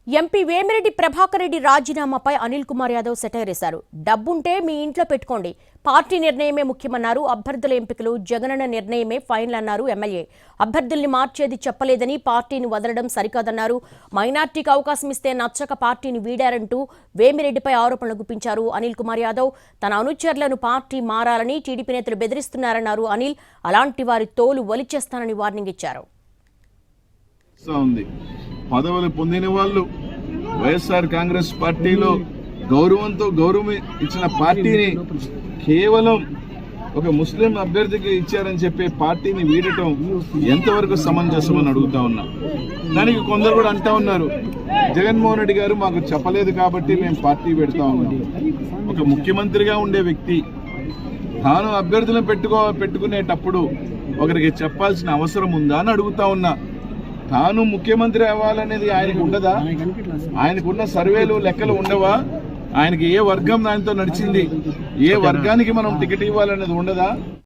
MP Vemireddy Prabhakar Reddy రాజీనామాపై Anil Kumar Yadav satire వేశారు. డబ్బుంటే మీ ఇంట్లో పెట్టుకోండి, పార్టీ నిర్ణయమే ముఖ్యమన్నారు. అభ్యర్థుల ఎంపికలు జగనన్న నిర్ణయమే ఫైనల్ అన్నారు ఎమ్మెల్యే. అభ్యర్థుల్ని మార్చేది చెప్పలేదని, పార్టీని వదలడం సరికాదన్నారు. మైనార్టీకి అవకాశం ఇస్తే నచ్చక పార్టీని వీడారంటూ వేమిరెడ్డిపై ఆరోపణలు గుప్పించారు అనిల్ కుమార్ యాదవ్. తన అనుచరులను పార్టీ మారాలని టీడీపీ నేతలు బెదిరిస్తున్నారన్నారు అనిల్. అలాంటి వారి తోలు ఒలిచేస్తానని వార్నింగ్ ఇచ్చారు. పదవులు పొందిన వాళ్ళు వైఎస్ఆర్ కాంగ్రెస్ పార్టీలో గౌరవంతో గౌరవం ఇచ్చిన పార్టీని కేవలం ఒక ముస్లిం అభ్యర్థికి ఇచ్చారని చెప్పి పార్టీని వీడటం ఎంతవరకు సమంజసం అని అడుగుతా ఉన్నా. దానికి కొందరు కూడా అంటా ఉన్నారు, జగన్మోహన్ రెడ్డి గారు మాకు చెప్పలేదు కాబట్టి మేము పార్టీ పెడతా ఉన్నాం. ఒక ముఖ్యమంత్రిగా ఉండే వ్యక్తి తాను అభ్యర్థులను పెట్టుకునేటప్పుడు ఒకరికి చెప్పాల్సిన అవసరం ఉందా అని అడుగుతా ఉన్నా. తాను ముఖ్యమంత్రి అవ్వాలనేది ఆయనకు ఉండదా? ఆయనకున్న సర్వేలు లెక్కలు ఉండవా? ఆయనకి ఏ వర్గం దానితో నడిచింది, ఏ వర్గానికి మనం టికెట్ ఇవ్వాలనేది ఉండదా?